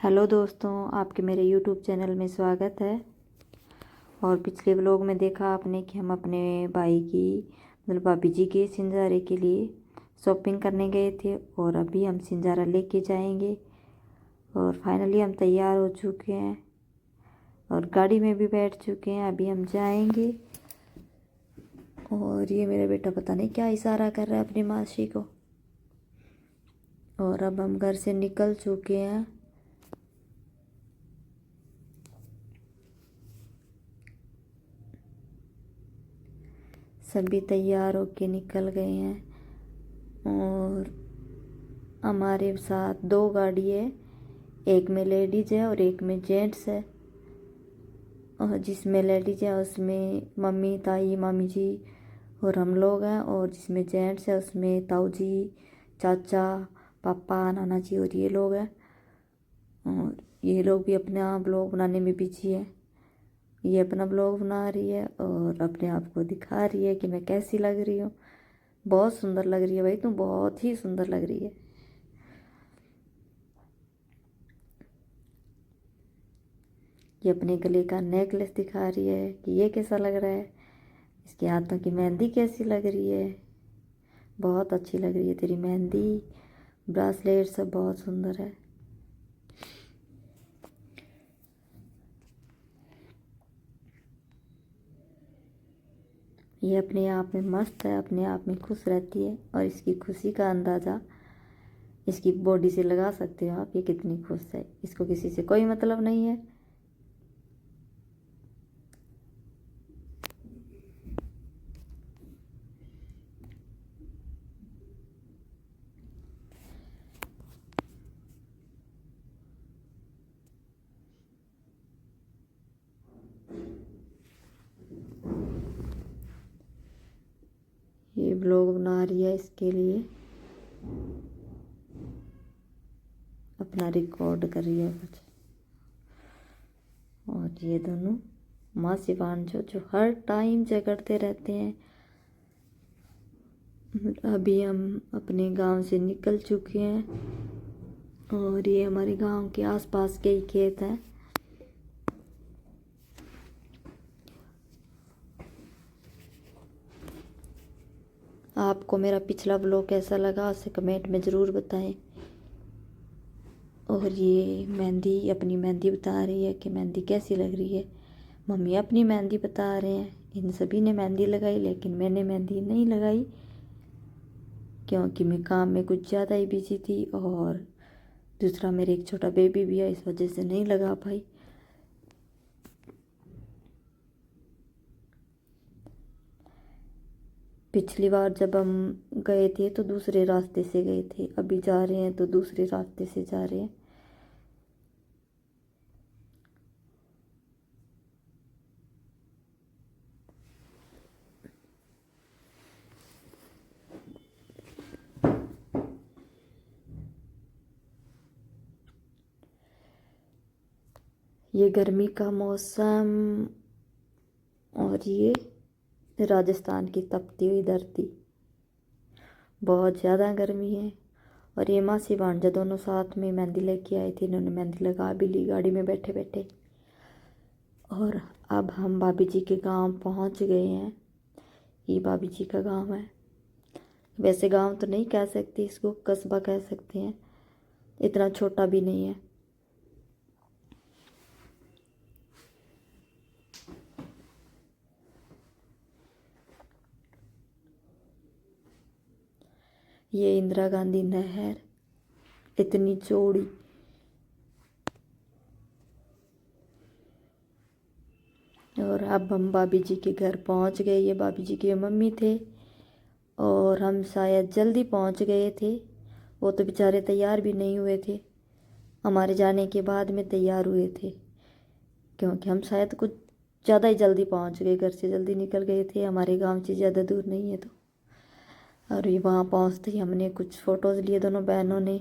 Hello दोस्तों, आपके मेरे यूट्यूब चैनल में स्वागत है। और पिछले व्लॉग में देखा आपने कि हम अपने भाई की मतलब भाभी जी के सिंजारे के लिए शॉपिंग करने गए थे और अभी हम सिंजारा लेके जाएंगे। और फाइनली हम तैयार हो चुके हैं और गाड़ी में भी बैठ चुके हैं। अभी हम जाएंगे। और ये मेरा बेटा पता नहीं क्या इशारा कर रहा है अपनी मासी को। और अब हम घर से निकल चुके हैं। सभी तैयार होके निकल गए हैं और हमारे साथ 2 गाड़ी है, एक में लेडीज है और एक में जेंट्स है। और जिसमें लेडीज है उसमें मम्मी ताई मामी जी और हम लोग हैं, और जिसमें जेंट्स है उसमें ताऊ जी चाचा पापा नाना जी और ये लोग हैं। और ये लोग भी अपना ब्लॉग बनाने में बिजी है। ये अपना ब्लॉग बना रही है और अपने आप को दिखा रही है कि मैं कैसी लग रही हूँ। बहुत सुंदर लग रही है भाई, तुम बहुत ही सुंदर लग रही है। ये अपने गले का नेकलेस दिखा रही है कि ये कैसा लग रहा है। इसके हाथों की मेहंदी कैसी लग रही है। बहुत अच्छी लग रही है तेरी मेहंदी, ब्रासलेट सब बहुत सुंदर है। ये अपने आप में मस्त है, अपने आप में खुश रहती है और इसकी खुशी का अंदाज़ा इसकी बॉडी से लगा सकते हो आप, ये कितनी खुश है। इसको किसी से कोई मतलब नहीं है। ये ब्लॉग बना रही है इसके लिए, अपना रिकॉर्ड कर रही है कुछ। और ये दोनों माँ शिवान जो हर टाइम झगड़ते रहते हैं। अभी हम अपने गांव से निकल चुके हैं और ये हमारे गांव के आसपास के ही खेत हैं। आपको मेरा पिछला ब्लॉग कैसा लगा उसे कमेंट में ज़रूर बताएं। और ये मेहंदी अपनी मेहंदी बता रही है कि मेहंदी कैसी लग रही है। मम्मी अपनी मेहंदी बता रहे हैं। इन सभी ने मेहंदी लगाई लेकिन मैंने मेहंदी नहीं लगाई क्योंकि मैं काम में कुछ ज़्यादा ही बिजी थी। और दूसरा मेरे एक छोटा बेबी भी है, इस वजह से नहीं लगा पाई। पिछली बार जब हम गए थे तो दूसरे रास्ते से गए थे, अभी जा रहे हैं तो दूसरे रास्ते से जा रहे हैं। ये गर्मी का मौसम और ये राजस्थान की तपती हुई धरती, बहुत ज़्यादा गर्मी है। और ये मासी भांजा दोनों साथ में मेहंदी लेके आई थी, इन्होंने मेहंदी लगा भी ली गाड़ी में बैठे बैठे। और अब हम भाभी जी के गांव पहुंच गए हैं। ये भाभी जी का गांव है। वैसे गांव तो नहीं कह सकते इसको, कस्बा कह सकते हैं, इतना छोटा भी नहीं है। ये इंदिरा गांधी नहर इतनी चौड़ी। और अब हम भाभी जी के घर पहुंच गए। ये भाभी जी के मम्मी थे और हम शायद जल्दी पहुंच गए थे। वो तो बेचारे तैयार भी नहीं हुए थे, हमारे जाने के बाद में तैयार हुए थे क्योंकि हम शायद कुछ ज़्यादा ही जल्दी पहुंच गए, घर से जल्दी निकल गए थे। हमारे गांव से ज़्यादा दूर नहीं है तो। और ये वहाँ पहुँचते ही हमने कुछ फ़ोटोज़ लिए दोनों बहनों ने।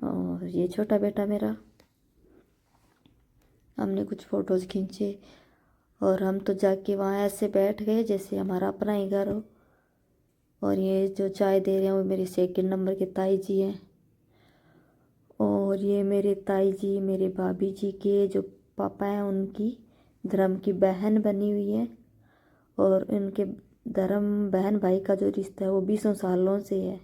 और ये छोटा बेटा मेरा, हमने कुछ फ़ोटोज़ खींचे। और हम तो जाके वहाँ ऐसे बैठ गए जैसे हमारा अपना ही घर हो। और ये जो चाय दे रहे हैं वो मेरे 2nd नंबर के ताई जी हैं। और और ये मेरे ताई जी, मेरे भाभी जी के जो पापा हैं उनकी धर्म की बहन बनी हुई है। और इनके धर्म बहन भाई का जो रिश्ता है वो 20 सालों से है।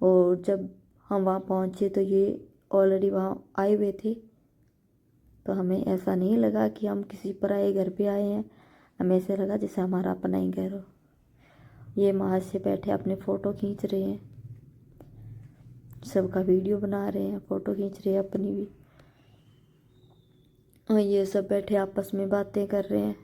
और जब हम वहाँ पहुँचे तो ये ऑलरेडी वहाँ आए हुए थे, तो हमें ऐसा नहीं लगा कि हम किसी पराए घर पे आए हैं। हमें ऐसे लगा जैसे हमारा अपना ही घर हो। ये माँ से बैठे अपने फ़ोटो खींच रहे हैं, सबका वीडियो बना रहे हैं, फ़ोटो खींच रहे हैं अपनी भी। और ये सब बैठे आपस में बातें कर रहे हैं।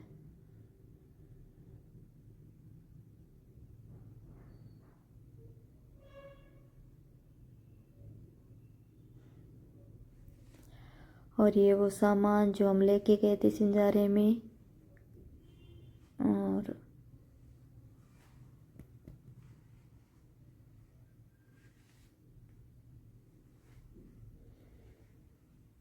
और ये वो सामान जो हम लेके गए थे सिंजारे में। और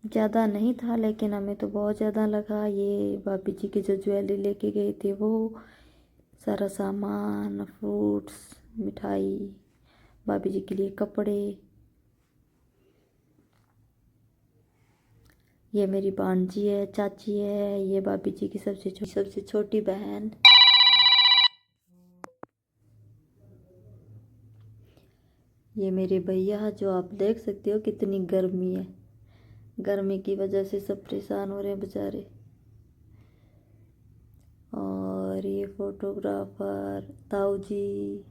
ज़्यादा नहीं था लेकिन हमें तो बहुत ज़्यादा लगा। ये भाभी जी की जो ज्वेलरी लेके गए थे वो सारा सामान, फ्रूट्स, मिठाई, भाभी जी के लिए कपड़े। ये मेरी भांजी है, चाची है, ये भाभी जी की सबसे छोटी बहन। ये मेरे भैया, जो आप देख सकते हो कितनी गर्मी है। गर्मी की वजह से सब परेशान हो रहे हैं बेचारे। और ये फोटोग्राफर ताऊ जी,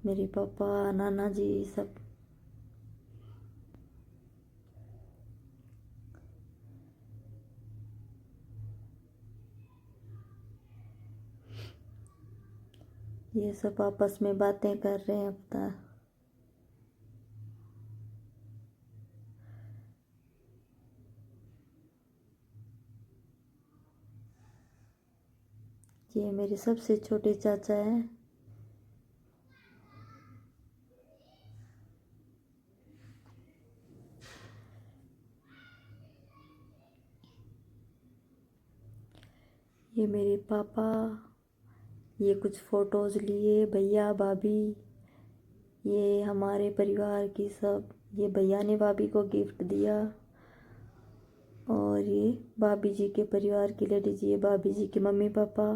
मेरे पापा, नाना जी, सब। ये सब आपस में बातें कर रहे हैं अपना। ये मेरे सबसे छोटे चाचा हैं। ये मेरे पापा। ये कुछ फ़ोटोज़ लिए भैया भाभी। ये हमारे परिवार की सब। ये भैया ने भाभी को गिफ्ट दिया। और ये भाभी जी के परिवार की लेडीज, ये भाभी जी के मम्मी पापा।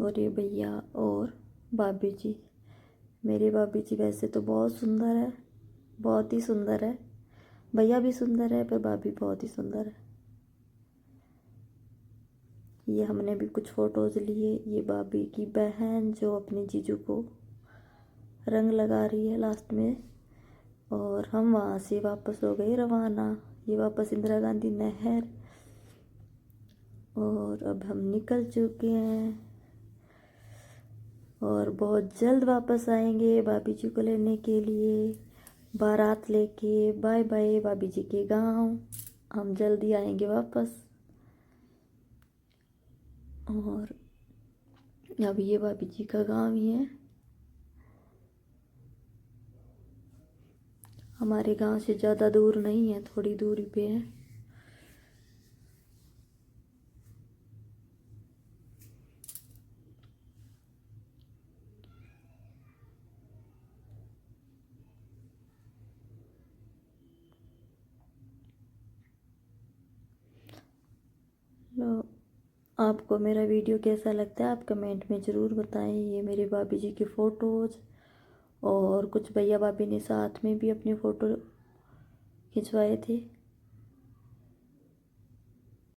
और ये भैया और भाभी जी। मेरी भाभी जी वैसे तो बहुत सुंदर है, बहुत ही सुंदर है। भैया भी सुंदर है पर भाभी बहुत ही सुंदर है। ये हमने भी कुछ फ़ोटोज़ लिए। ये भाभी की बहन जो अपने जीजू को रंग लगा रही है लास्ट में। और हम वहाँ से वापस हो गए रवाना। ये वापस इंदिरा गांधी नहर। और अब हम निकल चुके हैं और बहुत जल्द वापस आएंगे भाभी जी को लेने के लिए, बारात लेके। बाय बाय भाभी जी के गांव। हम जल्दी आएंगे वापस। और अब ये भाभी जी का गांव ही है, हमारे गांव से ज़्यादा दूर नहीं है, थोड़ी दूरी पे है। लो, आपको मेरा वीडियो कैसा लगता है आप कमेंट में ज़रूर बताएं। ये मेरे भाभी जी की फ़ोटोज़ और कुछ भैया भाभी ने साथ में भी अपनी फ़ोटो खिंचवाए थे।